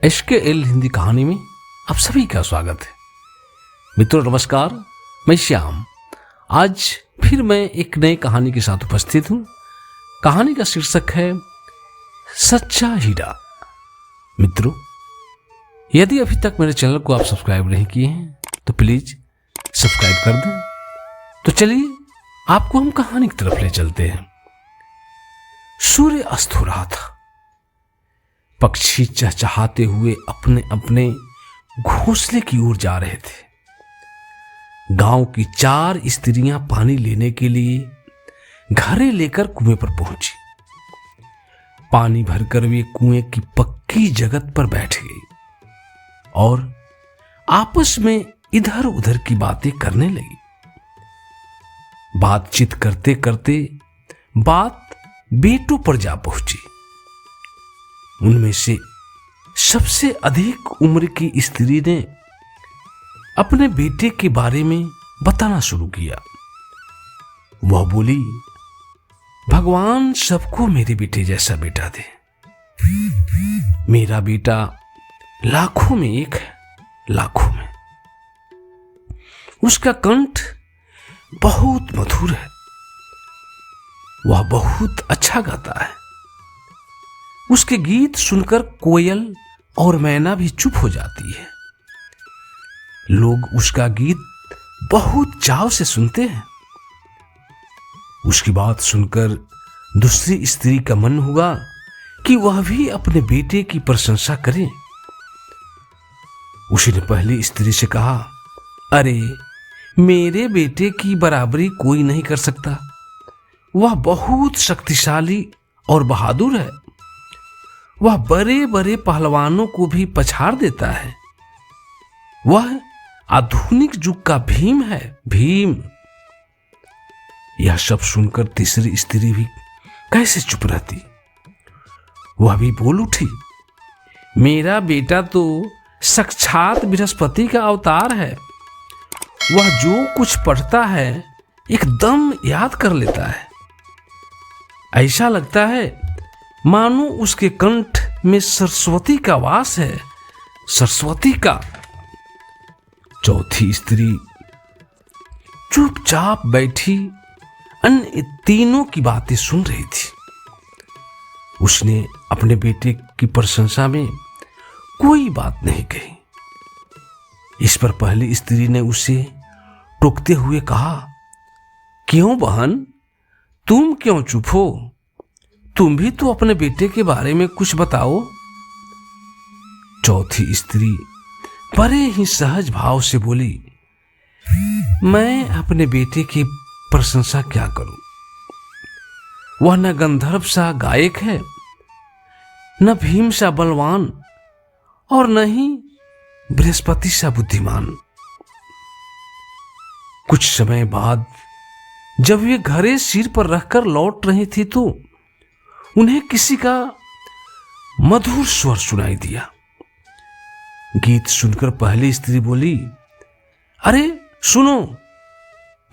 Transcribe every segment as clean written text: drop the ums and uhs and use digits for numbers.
HKL Hindi कहानी में आप सभी का स्वागत है। मित्रों नमस्कार, मैं श्याम। आज फिर मैं एक नई कहानी के साथ उपस्थित हूं। कहानी का शीर्षक है सच्चा हीरा। मित्रों, यदि अभी तक मेरे चैनल को आप सब्सक्राइब नहीं किए हैं तो प्लीज सब्सक्राइब कर दें। तो चलिए आपको हम कहानी की तरफ ले चलते हैं। सूर्य अस्त हो रहा था। पक्षी चहचहाते हुए अपने अपने घोंसले की ओर जा रहे थे। गांव की 4 स्त्रियां पानी लेने के लिए घड़े लेकर कुएं पर पहुंची। पानी भरकर वे कुएं की पक्की जगत पर बैठ गई और आपस में इधर उधर की बातें करने लगी। बातचीत करते करते बात बेटों पर जा पहुंची। उनमें से सबसे अधिक उम्र की स्त्री ने अपने बेटे के बारे में बताना शुरू किया। वह बोली, भगवान सबको मेरे बेटे जैसा बेटा दे। मेरा बेटा लाखों में एक है, लाखों में। उसका कंठ बहुत मधुर है। वह बहुत अच्छा गाता है। उसके गीत सुनकर कोयल और मैना भी चुप हो जाती है। लोग उसका गीत बहुत चाव से सुनते हैं। उसकी बात सुनकर दूसरी स्त्री का मन हुआ कि वह भी अपने बेटे की प्रशंसा करे। उसी ने पहली स्त्री से कहा, अरे मेरे बेटे की बराबरी कोई नहीं कर सकता। वह बहुत शक्तिशाली और बहादुर है। वह बड़े बड़े पहलवानों को भी पछाड़ देता है। वह आधुनिक युग का भीम है, भीम। यह सब सुनकर तीसरी स्त्री भी कैसे चुप रहती। वह भी बोल उठी, मेरा बेटा तो साक्षात बृहस्पति का अवतार है। वह जो कुछ पढ़ता है एकदम याद कर लेता है। ऐसा लगता है मानो उसके कंठ में सरस्वती का वास है, सरस्वती का। चौथी स्त्री चुपचाप बैठी अन्य तीनों की बातें सुन रही थी। उसने अपने बेटे की प्रशंसा में कोई बात नहीं कही। इस पर पहली स्त्री ने उसे टोकते हुए कहा, क्यों बहन, तुम क्यों चुप हो? तुम भी तो अपने बेटे के बारे में कुछ बताओ। चौथी स्त्री बड़े ही सहज भाव से बोली, मैं अपने बेटे की प्रशंसा क्या करूं? वह न गंधर्व सा गायक है, न भीम सा बलवान और न ही बृहस्पति सा बुद्धिमान। कुछ समय बाद जब वे घड़े सिर पर रखकर लौट रही थी तो उन्हें किसी का मधुर स्वर सुनाई दिया। गीत सुनकर पहली स्त्री बोली, अरे सुनो,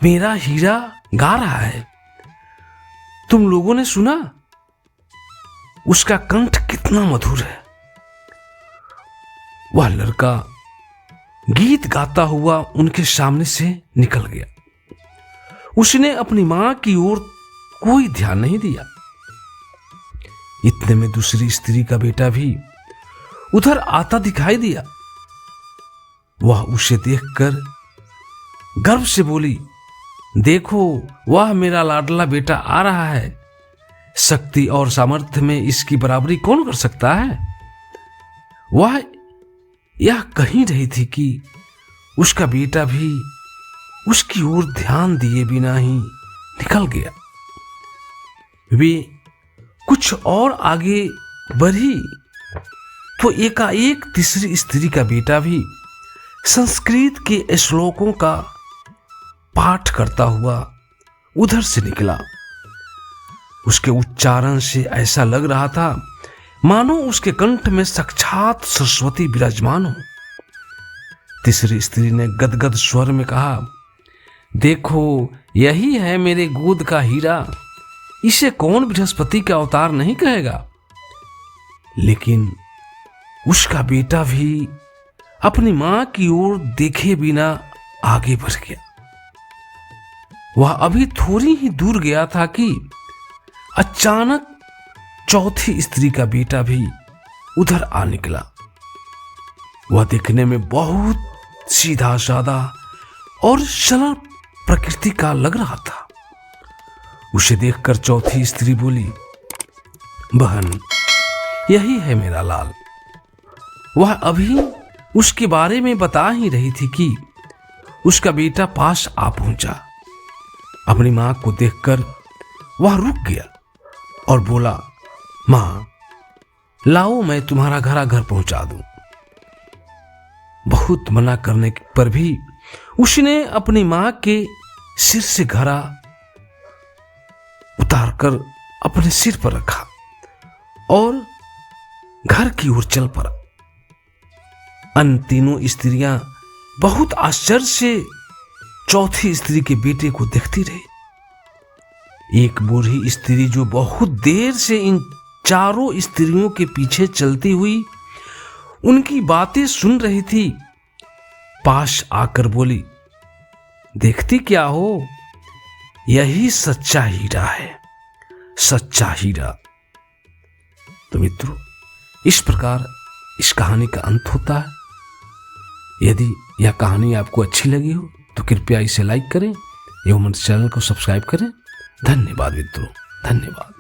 मेरा हीरा गा रहा है। तुम लोगों ने सुना? उसका कंठ कितना मधुर है। वह लड़का गीत गाता हुआ उनके सामने से निकल गया। उसने अपनी मां की ओर कोई ध्यान नहीं दिया। इतने में दूसरी स्त्री का बेटा भी उधर आता दिखाई दिया। वह उसे देखकर गर्व से बोली, देखो, वह मेरा लाडला बेटा आ रहा है। शक्ति और सामर्थ्य में इसकी बराबरी कौन कर सकता है? वह यह कही रही थी कि उसका बेटा भी उसकी ओर ध्यान दिए बिना ही निकल गया। वे कुछ और आगे बढ़ी तो एकाएक तीसरी स्त्री का बेटा भी संस्कृत के श्लोकों का पाठ करता हुआ उधर से निकला। उसके उच्चारण से ऐसा लग रहा था मानो उसके कंठ में साक्षात सरस्वती विराजमान हो। तीसरी स्त्री ने गदगद स्वर में कहा, देखो, यही है मेरे गोद का हीरा। इसे कौन बृहस्पति का अवतार नहीं कहेगा? लेकिन उसका बेटा भी अपनी मां की ओर देखे बिना आगे बढ़ गया। वह अभी थोड़ी ही दूर गया था कि अचानक चौथी स्त्री का बेटा भी उधर आ निकला। वह देखने में बहुत सीधा साधा और सरल प्रकृति का लग रहा था। उसे देखकर चौथी स्त्री बोली, बहन, यही है मेरा लाल। वह अभी उसके बारे में बता ही रही थी कि उसका बेटा पास आ पहुंचा। अपनी मां को देखकर वह रुक गया और बोला, मां, लाओ मैं तुम्हारा घर पहुंचा दूं। बहुत मना करने पर भी उसने अपनी मां के सिर से घड़ा उतारकर अपने सिर पर रखा और घर की ओर चल पड़ा। अन्य तीनों स्त्रियां बहुत आश्चर्य से चौथी स्त्री के बेटे को देखती रही। एक बूढ़ी स्त्री जो बहुत देर से इन चारों स्त्रियों के पीछे चलती हुई उनकी बातें सुन रही थी, पास आकर बोली, देखती क्या हो, यही सच्चा हीरा है, सच्चा हीरा। तो मित्रों, इस प्रकार इस कहानी का अंत होता है। यदि यह कहानी आपको अच्छी लगी हो तो कृपया इसे लाइक करें एवं चैनल को सब्सक्राइब करें। धन्यवाद मित्रों, धन्यवाद।